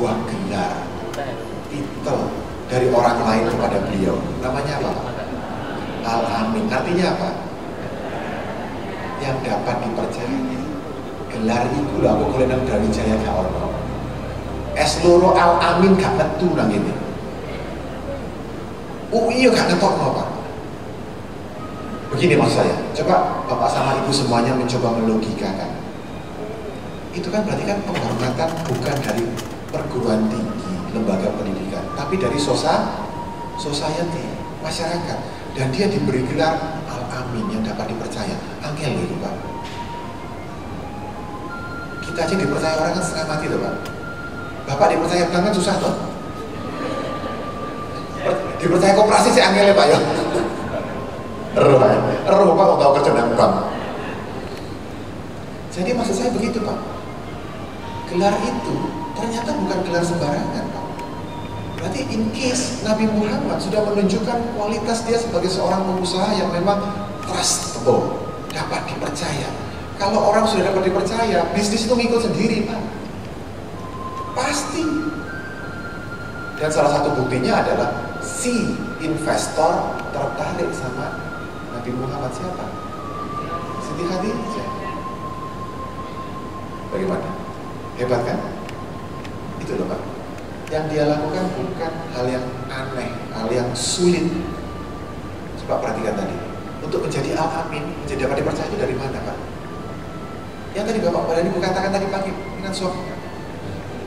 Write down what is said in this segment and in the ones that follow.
sebuah gelar, titel dari orang lain kepada beliau. Namanya apa? Al-Amin. Artinya apa? Yang dapat dipercaya. Gelar itu lah aku boleh nang dari jaya gak ono. Es loro Al-Amin gak metu nang ini. UI gak ngetokno, Pak. Begini maksud saya. Coba Bapak sama Ibu semuanya mencoba melogikakan. Itu kan berarti kan penghormatan bukan dari perguruan tinggi, lembaga pendidikan, tapi dari society, masyarakat. Dan dia diberi gelar Al-Amin yang dapat dipercaya. Angel gitu, Pak. Kita aja dipercaya orang kan setengah mati loh, Pak. Bapak dipercaya bank kan susah loh. Dipercaya koperasi sih angel ya, Pak ya. Eruh Pak, tahu kerja dengan bank. Jadi maksud saya begitu, Pak. Gelar itu ternyata bukan gelar sembarangan, Pak. Berarti in case Nabi Muhammad sudah menunjukkan kualitas dia sebagai seorang pengusaha yang memang trustable, dapat dipercaya. Kalau orang sudah dapat dipercaya, bisnis itu ngikut sendiri, Pak. Pasti. Dan salah satu buktinya adalah si investor tertarik sama Nabi Muhammad siapa? Siti Khadijah. Bagaimana? Hebat kan? Itu loh, Pak. Yang dia lakukan bukan hal yang aneh, hal yang sulit. Coba perhatikan tadi. Untuk menjadi Al-Amin, menjadi dapat dipercaya itu dari mana, Pak? Yang tadi Bapak Badani katakan tadi pagi dengan suaminya,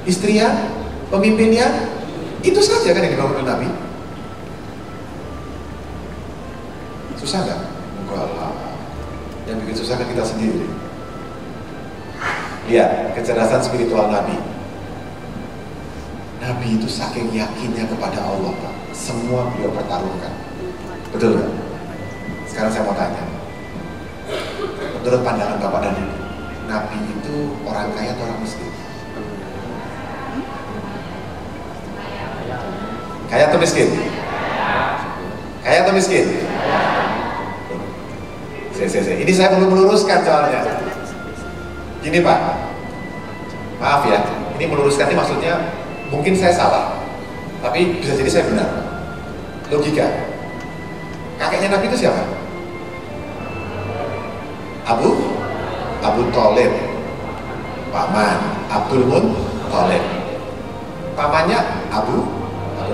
istrinya, pemimpinnya, itu saja kan yang dibangun oleh Nabi. Susah nggak? Enggak lah. Yang bikin susah kan kita sendiri. Lihat kecerdasan spiritual Nabi. Nabi itu saking yakinnya kepada Allah, Pak. Semua beliau pertaruhkan. Betul nggak? Sekarang saya mau tanya. Menurut pandangan Bapak dan Ibu, Nabi itu orang kaya atau orang miskin? Kaya atau miskin? Kaya atau miskin? Ini saya perlu meluruskan soalnya. Gini Pak, maaf ya, ini meluruskan ini maksudnya mungkin saya salah, tapi bisa jadi saya benar. Logika. Kakeknya Nabi itu siapa? Abu Thalib, paman Abdul Muthalib. Pamannya Abu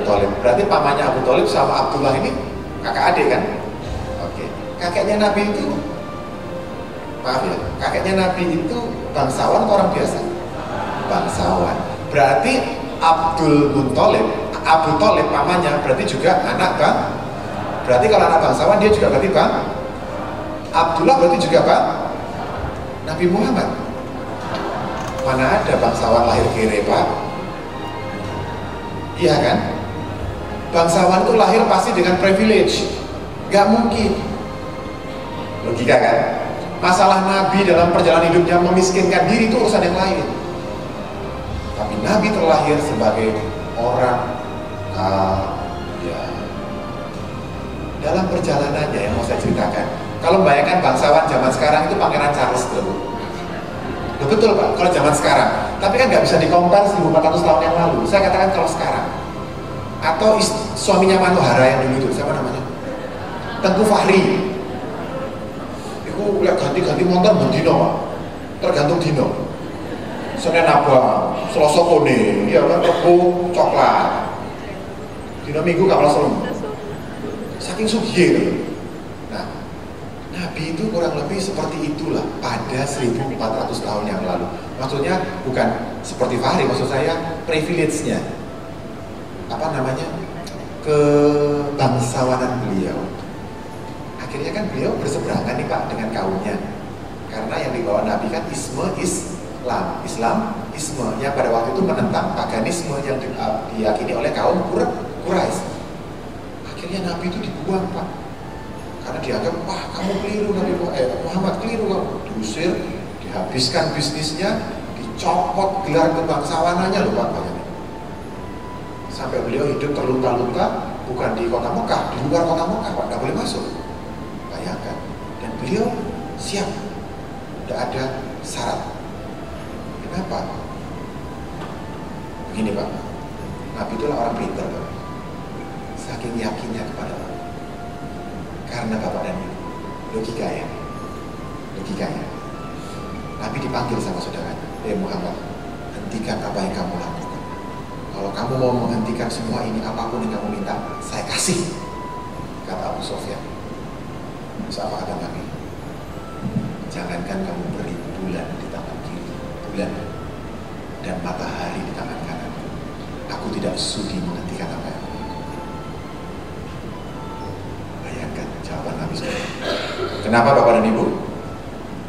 Thalib. Berarti pamannya Abu Thalib sama Abdullah ini kakak adik kan? Oke. Kakeknya Nabi itu, maaf ya, kakeknya Nabi itu bangsawan atau orang biasa? Bangsawan. Berarti Abdul Muthalib, Abu Thalib pamannya berarti juga anak bang. Berarti kalau anak bangsawan dia juga berarti bang. Abdullah berarti juga bang Nabi Muhammad. Mana ada bangsawan lahir kere, Pak? Iya kan? Bangsawan itu lahir pasti dengan privilege. Gak mungkin. Logika kan? Masalah Nabi dalam perjalanan hidupnya memiskinkan diri itu urusan yang lain. Tapi Nabi terlahir sebagai orang kaya. Dalam perjalanannya yang mau saya ceritakan, kalau membayangkan bangsawan zaman sekarang itu Pangeran Charles dulu. Betul Pak, kalau zaman sekarang. Tapi kan nggak bisa dikompar 1400 tahun yang lalu. Saya katakan kalau sekarang. Atau suaminya Manohara yang dulu itu, siapa namanya? Tengku Fahri. Itu lihat ganti-ganti motor berdino Pak. Tergantung dino. Senin Abang, Selasa kuning, ya kan, Rebo coklat. Dino Minggu kapal selam. Saking sugih gitu. Nah, Nabi itu kurang lebih seperti itulah pada 1400 tahun yang lalu. Maksudnya bukan seperti Fahri, maksud saya privilege-nya. Apa namanya? Kebangsawanan beliau. Akhirnya kan beliau berseberangan nih Pak dengan kaumnya. Karena yang dibawa Nabi kan Islam, Islam yang pada waktu itu menentang paganisme yang diyakini oleh kaum Quraisy. Akhirnya Nabi itu dibuang Pak, karena dianggap wah kamu keliru Nabi Muhammad keliru kamu, diusir, dihabiskan bisnisnya, dicopot gelar kebangsawanannya loh Pak. Sampai beliau hidup terluka-luka bukan di kota Mekah, di luar kota Mekah Pak, nggak boleh masuk. Bayangkan. Dan beliau siap, tidak ada syarat. Kenapa? Begini Pak, Nabi itulah orang pintar Pak. Saking yakinnya kepada Allah. Karena Bapak dan Ibu, logika ya. Nabi dipanggil sama saudaranya, Muhammad, hentikan apa yang kamu lakukan. Kalau kamu mau menghentikan semua ini, apapun yang kamu minta, saya kasih. Kata Abu Sufyan. Terus apa kata Nabi? Jangankan kamu beri bulan di tangan kiri, bulan dan matahari di tangan kanan, aku tidak sudi menghentikan apa yang aku lakukan. Bayangkan jawaban Nabi SAW. Kenapa Bapak dan Ibu?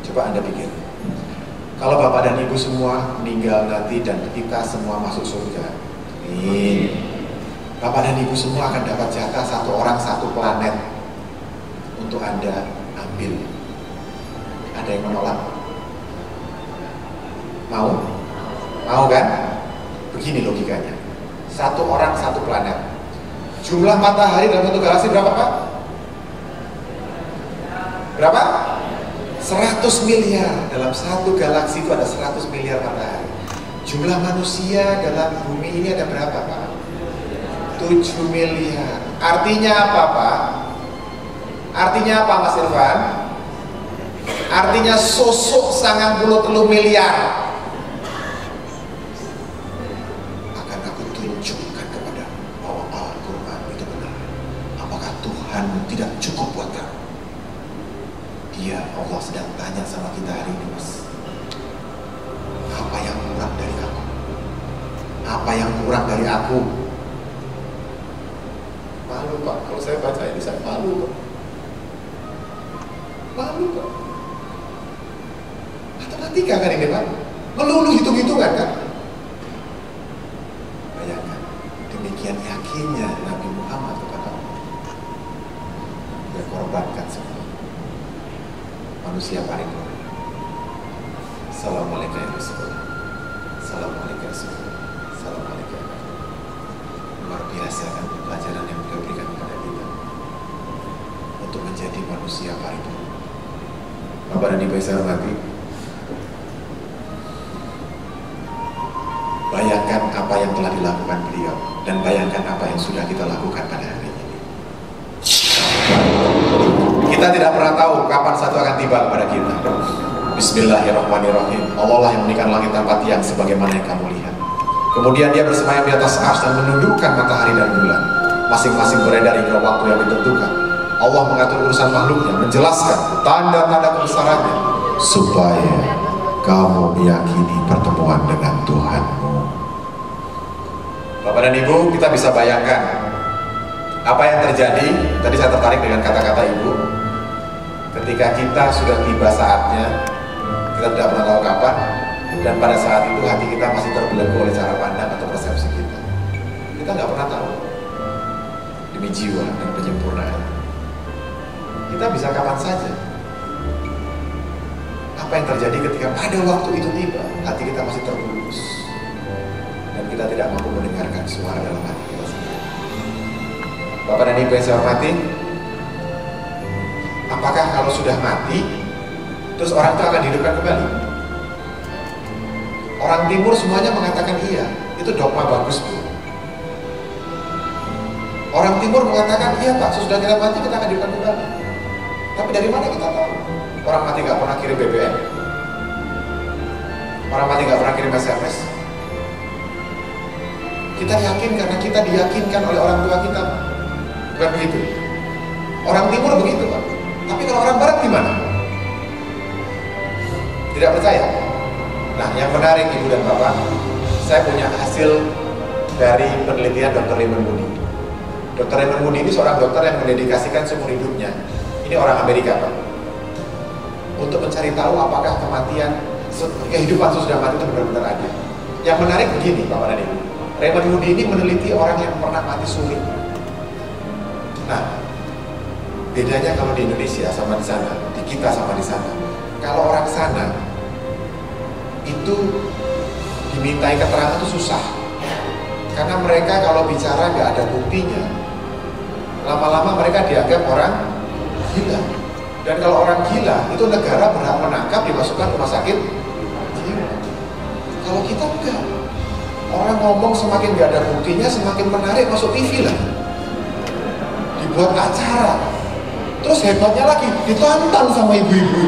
Coba Anda pikir. Kalau Bapak dan Ibu semua meninggal nanti dan kita semua masuk surga, Bapak dan Ibu semua akan dapat jatah satu orang satu planet untuk Anda ambil. Ada yang menolak? Mau kan? Begini logikanya. Satu orang satu planet. Jumlah matahari dalam satu galaksi berapa Pak? Berapa? 100 miliar. Dalam satu galaksi itu ada 100 miliar matahari. Jumlah manusia dalam bumi ini ada berapa Pak? 7 miliar. Artinya apa Pak? Artinya apa Mas Irfan? Artinya sosok 93 miliar akan aku tunjukkan kepada bahwa Al-Quran itu benar. Apakah Tuhan tidak cukup buat kamu? Iya, Allah sedang tanya sama kita hari ini Mas. Apa yang kurang dari kamu? Apa yang kurang dari aku? Malu Pak, kalau saya baca ini saya malu Pak. Malu Pak. Matematika kan ini Pak, melulu hitung-hitungan kan. Bayangkan, demikian yakinnya Nabi Muhammad kepada Allah. Dia korbankan semua. Manusia paripurna. Assalamualaikum ya Rasulullah. Assalamualaikum ya Rasulullah. Assalamualaikum ya Rasulullah. Luar biasa kan pelajaran yang beliau berikan kepada kita untuk menjadi manusia paripurna. Bapak dan Ibu yang saya hormati, bayangkan apa yang telah dilakukan beliau dan bayangkan apa yang sudah kita lakukan pada hari ini. Kita tidak pernah tahu kapan satu akan tiba kepada kita. Bismillahirrahmanirrahim. Allah lah yang memberikan langit tanpa tiang sebagaimana yang kamu lihat. Kemudian dia bersemayam di atas arsy dan menundukkan matahari dan bulan, masing-masing beredar hingga waktu yang ditentukan. Allah mengatur urusan makhluknya, menjelaskan tanda-tanda kebesarannya supaya kamu meyakini pertemuan dengan Tuhanmu. Bapak dan Ibu, kita bisa bayangkan apa yang terjadi. Tadi saya tertarik dengan kata-kata Ibu. Ketika kita sudah tiba saatnya, kita tidak pernah tahu kapan, dan pada saat itu hati kita masih terbelenggu oleh cara pandang atau persepsi kita. Kita nggak pernah tahu. Demi jiwa dan penyempurnaan, kita bisa kapan saja. Apa yang terjadi ketika pada waktu itu tiba, hati kita masih terbungkus dan kita tidak mampu mendengarkan suara dalam hati kita sendiri. Bapak dan Ibu yang saya hormati, apakah kalau sudah mati terus orang itu akan dihidupkan kembali? Orang timur semuanya mengatakan iya, itu dogma bagus Bu. Orang timur mengatakan iya Pak, sesudah kita mati kita akan dihidupkan kembali. Tapi dari mana kita tahu? Orang mati gak pernah kirim BBM, orang mati gak pernah kirim SMS. Kita yakin karena kita diyakinkan oleh orang tua kita, bukan begitu? Orang timur begitu Pak. Tapi kalau orang barat gimana? Tidak percaya? Nah, yang menarik Ibu dan Bapak, saya punya hasil dari penelitian Dr. Raymond Moody. Dr. Raymond Moody ini seorang dokter yang mendedikasikan seumur hidupnya, ini orang Amerika Pak, untuk mencari tahu apakah kematian, kehidupan sesudah mati itu benar-benar ada. Yang menarik begini Bapak dan Ibu, Raymond Moody ini meneliti orang yang pernah mati suri. Nah, bedanya kalau di Indonesia sama di sana, di kita sama di sana. Kalau orang sana itu dimintai keterangan itu susah, karena mereka kalau bicara nggak ada buktinya, lama-lama mereka dianggap orang gila. Dan kalau orang gila itu negara berhak menangkap, dimasukkan rumah sakit jiwa. Kalau kita enggak, Orang ngomong semakin gak ada buktinya, semakin menarik, masuk TV lah, dibuat acara. Terus hebatnya lagi, ditantang sama ibu-ibu.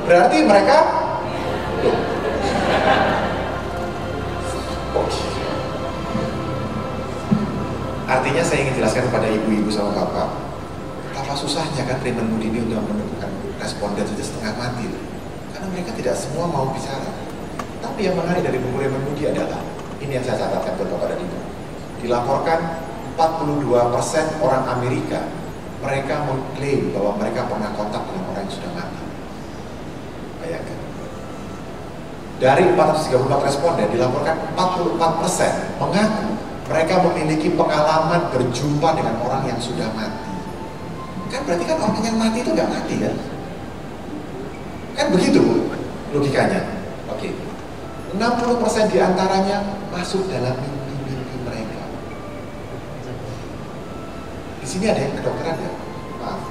Berarti mereka artinya saya ingin jelaskan kepada ibu-ibu sama bapak, betapa susahnya kan Raymond Moody ini untuk menemukan responden saja setengah mati. Karena mereka tidak semua mau bicara. Tapi yang menarik dari buku Raymond Moody adalah, ini yang saya catatkan buat bapak dan ibu. Dilaporkan 42% orang Amerika, mereka mengklaim bahwa mereka pernah kontak dengan orang yang sudah mati. Bayangkan. Dari 434 responden dilaporkan 44% mengaku mereka memiliki pengalaman berjumpa dengan orang yang sudah mati. Kan berarti kan orang yang mati itu nggak mati kan? Kan begitu logikanya. Oke. 60% diantaranya masuk dalam mimpi-mimpi mereka. Di sini ada yang kedokteran ya? Maaf,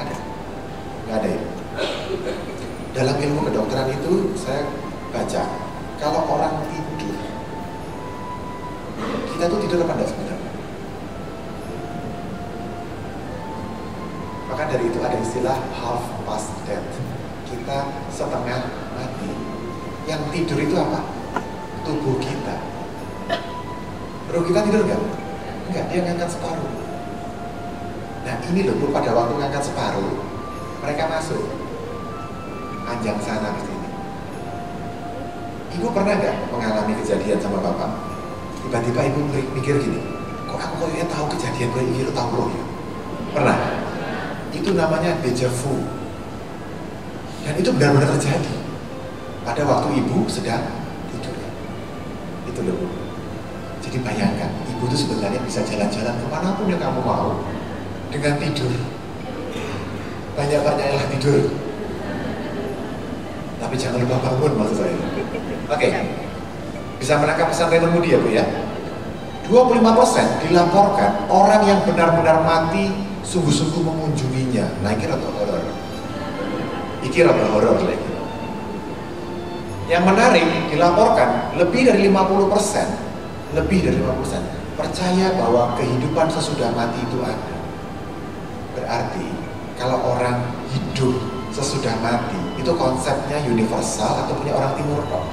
ada? Nggak ada ya? Dalam ilmu kedokteran itu saya baca, kalau orang tidur, kita tuh tidur apa enggak sebenarnya? Maka dari itu ada istilah half past death. Kita setengah mati. Yang tidur itu apa? Tubuh kita. Roh kita tidur enggak? Enggak, dia ngangkat separuh. Nah ini loh, pada waktu ngangkat separuh, mereka masuk panjang sana ke sini. Ibu pernah nggak mengalami kejadian sama bapak? Tiba-tiba ibu mikir gini, kok aku kayaknya tahu kejadian gue ini, tahu loh ya? Pernah? Itu namanya deja vu. Dan itu benar-benar terjadi pada waktu ibu sedang tidur. Itu loh. Jadi bayangkan, ibu itu sebenarnya bisa jalan-jalan kemanapun yang kamu mau dengan tidur. Banyak-banyaklah tidur. Tapi jangan lupa bangun, maksud saya. Oke. Bisa menangkap pesan Raymond Moody ya Bu ya? 25% dilaporkan orang yang benar-benar mati sungguh-sungguh mengunjunginya. Nah ini rada horor. Iki rada horor lagi. Yang menarik dilaporkan lebih dari 50%, percaya bahwa kehidupan sesudah mati itu ada. Berarti kalau orang hidup sesudah mati itu konsepnya universal atau punya orang timur kok?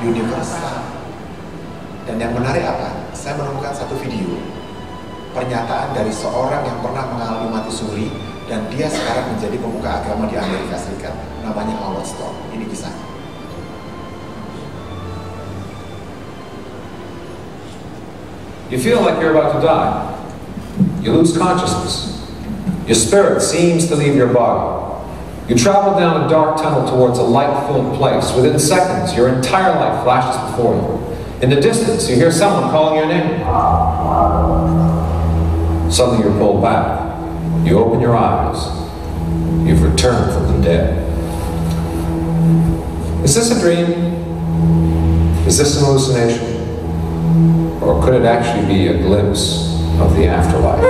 Universal. Dan yang menarik apa? Saya menemukan satu video pernyataan dari seorang yang pernah mengalami mati suri dan dia sekarang menjadi pemuka agama di Amerika Serikat. Namanya Howard Storm. Ini kisahnya. You feel like you're about to die. You lose consciousness. Your spirit seems to leave your body. You travel down a dark tunnel towards a light-filled place. Within seconds, your entire life flashes before you. In the distance, you hear someone calling your name. Suddenly you're pulled back. You open your eyes. You've returned from the dead. Is this a dream? Is this an hallucination? Or could it actually be a glimpse of the afterlife?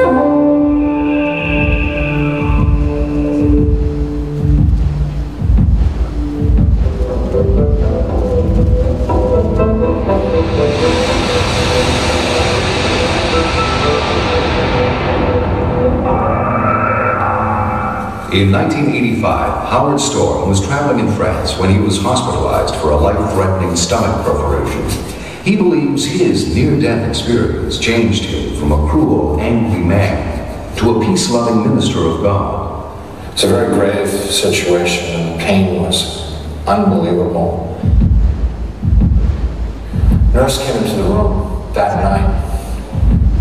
In 1985, Howard Storm was traveling in France when he was hospitalized for a life-threatening stomach perforation. He believes his near-death experience changed him from a cruel, angry man to a peace-loving minister of God. It's a very grave situation, and the pain was unbelievable. Nurse came into the room that night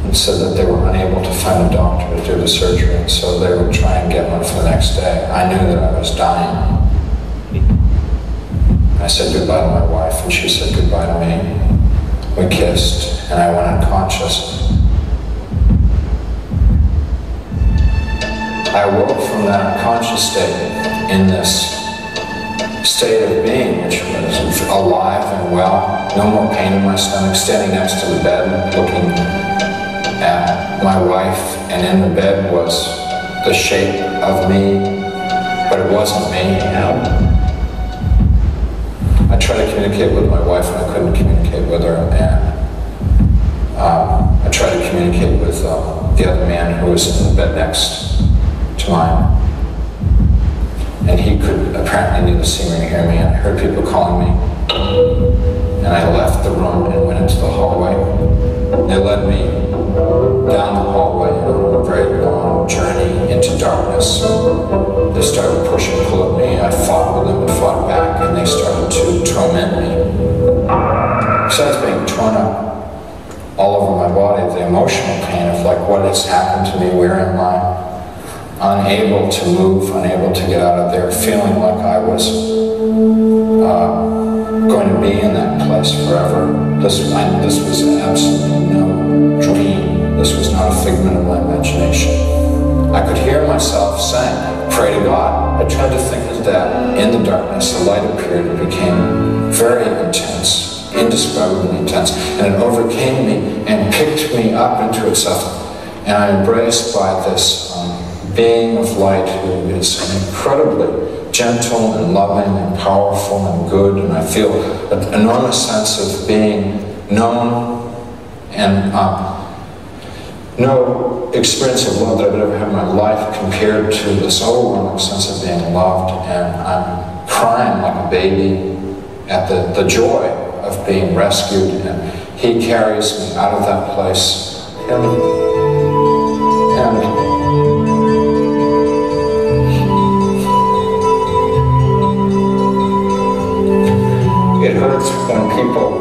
and said that they were unable to find a doctor to do the surgery, and so they would try and get one for the next day. I knew that I was dying. I said goodbye to my wife, and she said goodbye to me. We kissed, and I went unconscious. I woke from that unconscious state in this state of being, which was alive and well, no more pain in my stomach, standing next to the bed, looking at my wife, and in the bed was the shape of me, but it wasn't me. I tried to communicate with my wife and I couldn't communicate with her, and I tried to communicate with the other man who was in the bed next to mine. And he could apparently neither see me or hear me, and I heard people calling me. And I left the room and went into the hallway. They led me down the hallway on a very long journey into darkness. They started push and pull at me. I fought with them and fought back, and they started to torment me. Besides being torn up all over my body, the emotional pain of like what has happened to me, where am I? Unable to move, unable to get out of there, feeling like I was going to be in that place forever. This was absolutely no dream. This was not a figment of my imagination. I could hear myself saying, pray to God. I tried to think of that. In the darkness, the light appeared and became very intense, indescribably intense, and it overcame me and picked me up into itself. And I'm embraced by this being of light who is incredibly gentle and loving and powerful and good, and I feel an enormous sense of being known, and no experience of love that I've ever had in my life compared to this overwhelming sense of being loved, and I'm crying like a baby at the joy of being rescued, and he carries me out of that place, and it hurts when people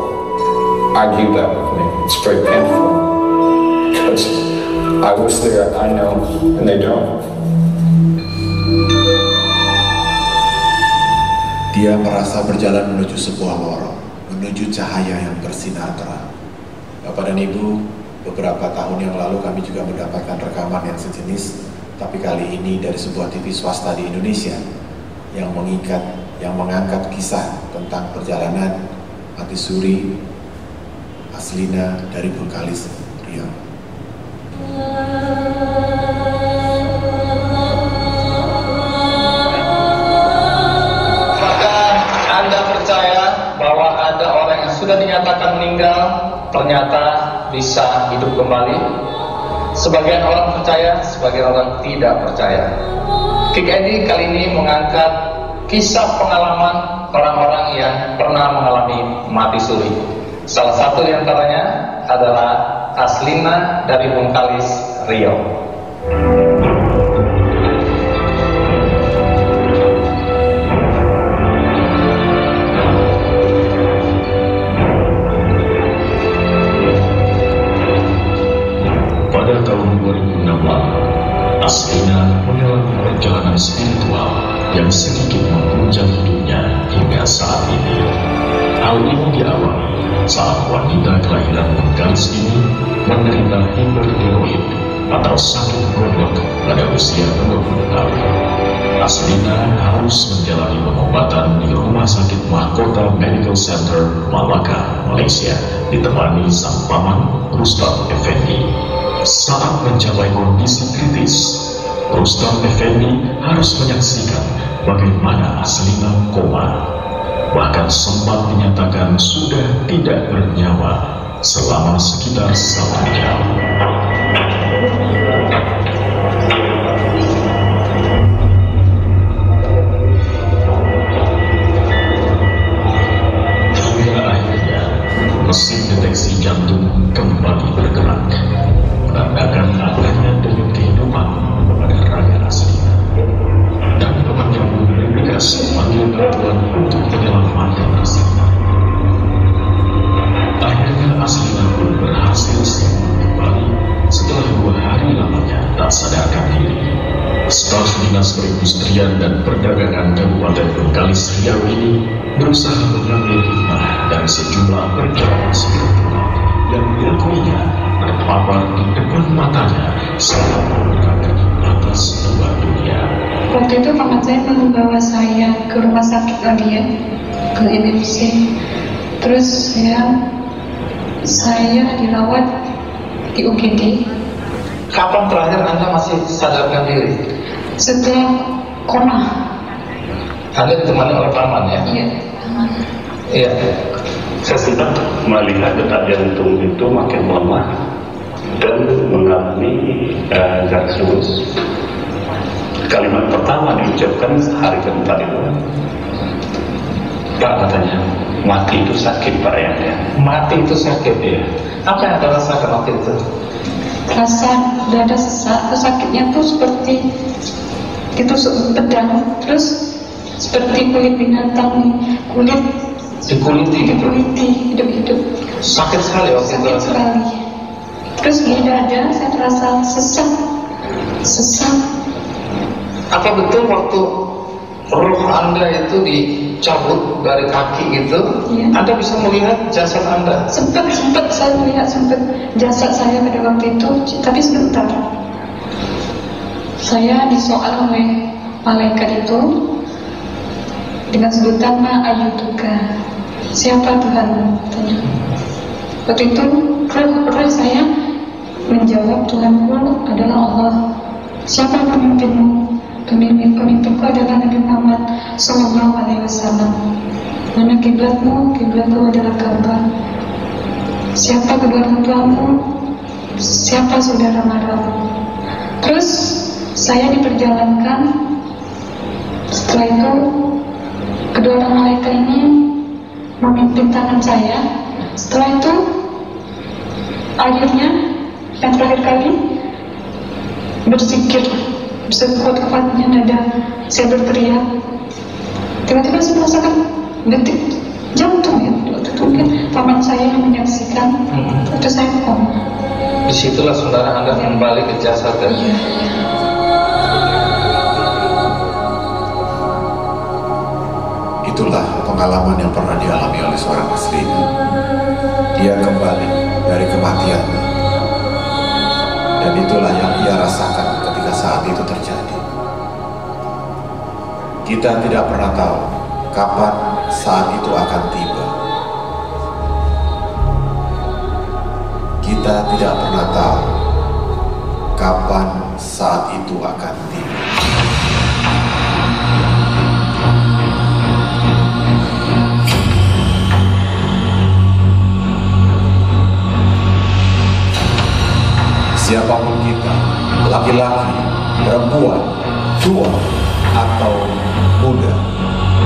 argue that with me. It's very painful because I was there, I know, and they don't. Dia merasa berjalan menuju sebuah lorong, menuju cahaya yang bersinar terang. Bapak dan Ibu, beberapa tahun yang lalu kami juga mendapatkan rekaman yang sejenis, tapi kali ini dari sebuah TV swasta di Indonesia yang mengangkat kisah tentang perjalanan Mati Suri Aslina dari Bengkalis, Riau. Apakah Anda percaya bahwa ada orang yang sudah dinyatakan meninggal ternyata bisa hidup kembali? Sebagian orang percaya, sebagian orang tidak percaya. Kick Eddy kali ini mengangkat kisah pengalaman orang-orang yang pernah mengalami mati suri. Salah satu di antaranya adalah Aslina dari Bengkalis, Riau. Pada tahun 2006 lalu, Aslina mengalami perjalanan spiritual yang sedikit mengunjang hidupnya hingga saat ini. Hal ini diawali saat wanita kelahiran Bengkalis ini menderita hipertiroid atau sakit gondok pada usia 20 tahun. Aslina harus menjalani pengobatan di Rumah Sakit Mahkota Medical Center, Malaka, Malaysia, ditemani sang paman Rustam Effendi. Saat mencapai kondisi kritis, Rustam Effendi harus menyaksikan bagaimana Aslina koma. Bahkan sempat dinyatakan sudah tidak bernyawa selama sekitar 1 jam. Hingga akhirnya mesin deteksi jantung kembali bergerak, menandakan adanya denyut kehidupan pada raga Aslina. Dan temannya pun bergegas memanggil bantuan untuk menyelamatkan Aslina. Akhirnya Aslina pun berhasil sembuh kembali setelah 2 hari lamanya tak sadarkan diri. Staf Dinas Perindustrian dan Perdagangan Kabupaten Bengkalis, Riau ini berusaha mengambil hikmah dari sejumlah perjalanan spiritual yang diakuinya terpapar di depan matanya saat berada di atas 2 dunia. Waktu itu paman saya membawa saya ke rumah sakit lagi ya, ke IMC. Terus saya dirawat di UGD. Kapan terakhir Anda masih sadarkan diri? Setelah koma. Anda ditemani oleh paman ya? Iya, paman. Iya. Saya sempat melihat detak jantung itu makin melemah dan mengalami garis lurus. Kalimat pertama diucapkan hari keempat itu, Pak, katanya, mati itu sakit Pak ya. Mati itu sakit ya. Apa yang Anda rasakan waktu itu? Rasa dada sesak, sakitnya tuh seperti ditusuk pedang, terus seperti kulit binatang, kulit Dikuliti gitu. dikuliti hidup-hidup. Sakit sekali waktu itu. Sakit sekali. Terus di dada saya terasa sesak. Apa betul waktu roh Anda itu dicabut dari kaki gitu, Iya. Anda bisa melihat jasad Anda? Sempat saya melihat jasad saya pada waktu itu, tapi sebentar. Saya disoal oleh malaikat itu dengan sebutan Ma ayyutuka. Siapa Tuhan? Tanya. Waktu itu roh saya menjawab, Tuhanku adalah Allah. Siapa pemimpinmu? Pemimpinku adalah Nabi Muhammad Sallallahu Alaihi Wasallam. Mana kiblatmu? Kiblatku adalah Ka'bah. Siapa kedua orang tuamu? Siapa saudara maramu? Terus saya diperjalankan. Setelah itu kedua orang malaikat ini memimpin tangan saya. Setelah itu akhirnya yang terakhir kali berzikir sekuat-kuatnya nada saya berteriak. Tiba-tiba saya merasakan detik jantung ya. Waktu itu mungkin paman saya yang menyaksikan. Waktu saya koma. Disitulah saudara Anda kembali ke jasad dan Itulah pengalaman yang pernah dialami oleh seorang muslimah. Dia kembali dari kematiannya, dan itulah yang ia rasakan ketika saat itu terjadi. Kita tidak pernah tahu kapan saat itu akan tiba. Kita tidak pernah tahu kapan saat itu akan tiba. Siapapun kita, laki-laki, perempuan, tua atau muda,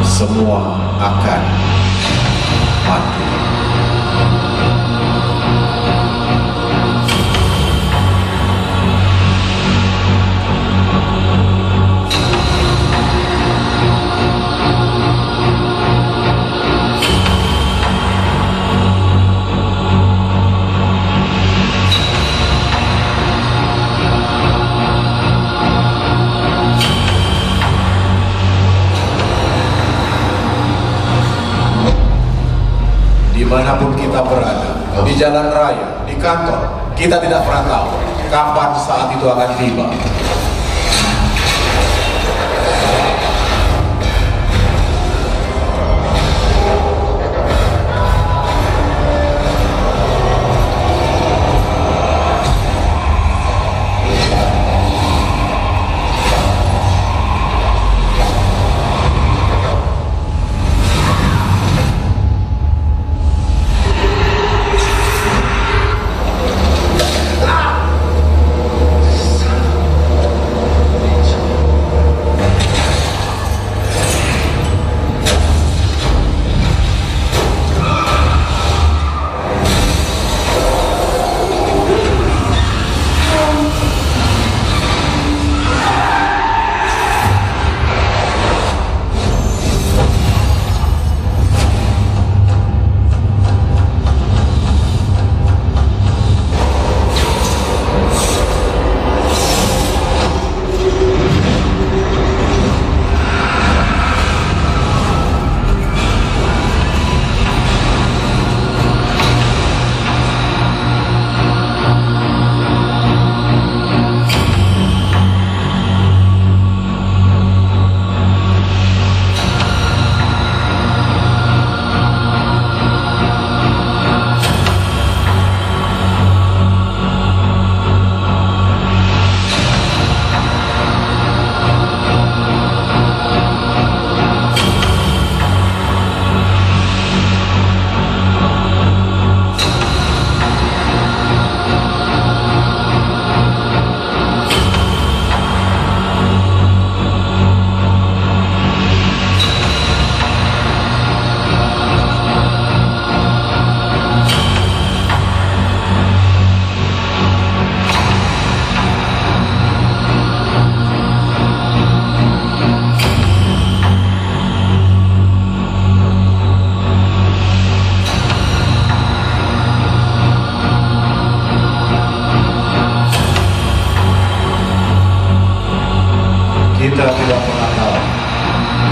semua akan mati. Dimanapun kita berada, di jalan raya, di kantor, kita tidak pernah tahu kapan saat itu akan tiba.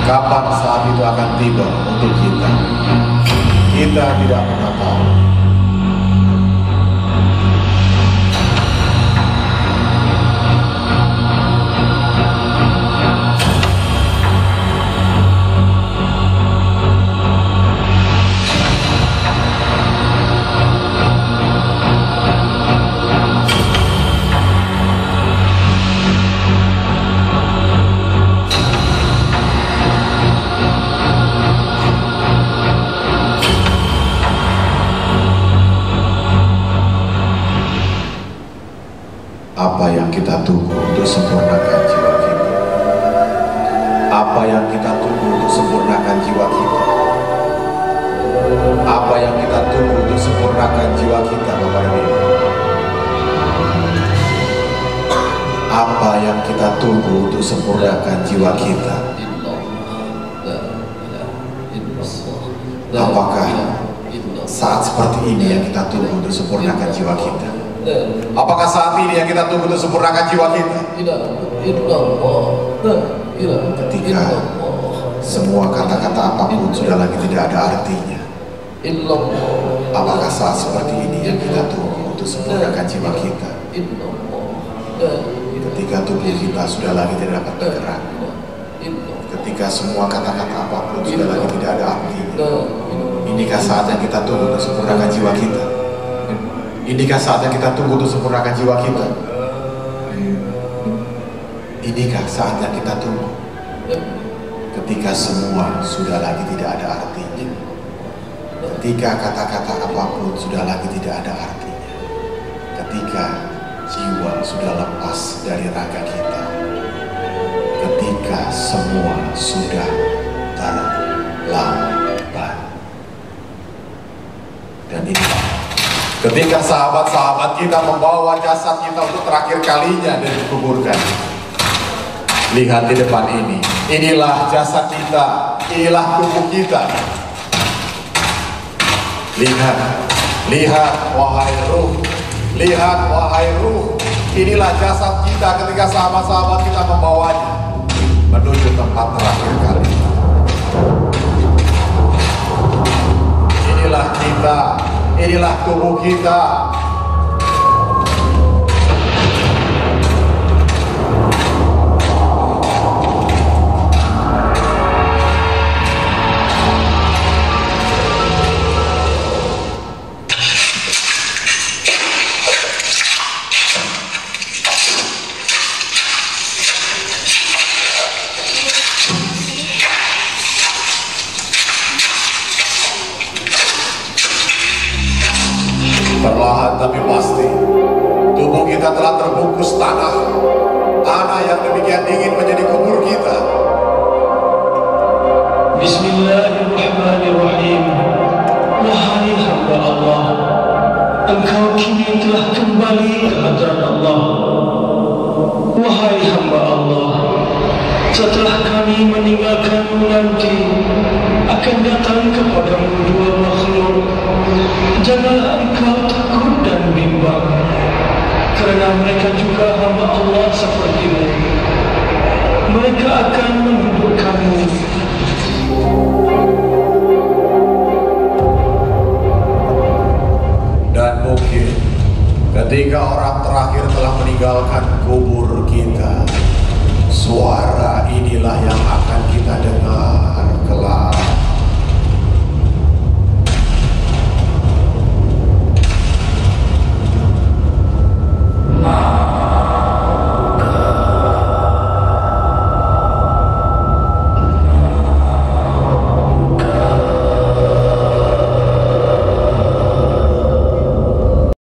Kapan saat itu akan tiba untuk kita? Kita tidak pernah tahu. Apa yang kita tunggu untuk sempurnakan jiwa kita? Apa yang kita tunggu untuk sempurnakan jiwa kita? Apa yang kita tunggu untuk sempurnakan jiwa kita, Bapak dan Ibu? Apa yang kita tunggu untuk sempurnakan jiwa kita? Apakah saat seperti ini yang kita tunggu untuk sempurnakan jiwa kita? Apakah saat ini yang kita tunggu untuk sempurnakan jiwa kita? Ketika semua kata-kata apapun sudah lagi tidak ada artinya. Apakah saat seperti ini yang kita tunggu untuk sempurnakan jiwa kita? Ketika tubuh kita sudah lagi tidak dapat bergerak. Ketika semua kata-kata apapun sudah lagi tidak ada artinya. Inikah saat yang kita tunggu untuk sempurnakan jiwa kita? Inikah saatnya kita tunggu untuk sempurnakan jiwa kita? Inikah saatnya kita tunggu? Ketika semua sudah lagi tidak ada artinya. Ketika kata-kata apapun sudah lagi tidak ada artinya. Ketika jiwa sudah lepas dari raga kita. Ketika semua sudah terlambat. Dan ini ketika sahabat-sahabat kita membawa jasad kita untuk terakhir kalinya dan dikuburkan. Lihat di depan ini. Inilah jasad kita. Inilah tubuh kita. Lihat. Lihat wahai ruh. Lihat wahai ruh. Inilah jasad kita ketika sahabat-sahabat kita membawanya menuju tempat terakhir kali. Inilah kita. Inilah tubuh kita. Perlahan tapi pasti tubuh kita telah terbungkus tanah. Tanah yang demikian dingin menjadi kubur kita. Bismillahirrahmanirrahim. Wahai hamba Allah, engkau kini telah kembali ke hadirat Allah. Wahai hamba Allah, setelah kami meninggalkanmu nanti akan datang kepadamu dua makhluk. Janganlah engkau takut dan bimbang, karena mereka juga hamba Allah sepertimu. Mereka akan menghidupkanmu. Dan mungkin ketika orang terakhir telah meninggalkan kubur kita, suara inilah yang akan kita dengar.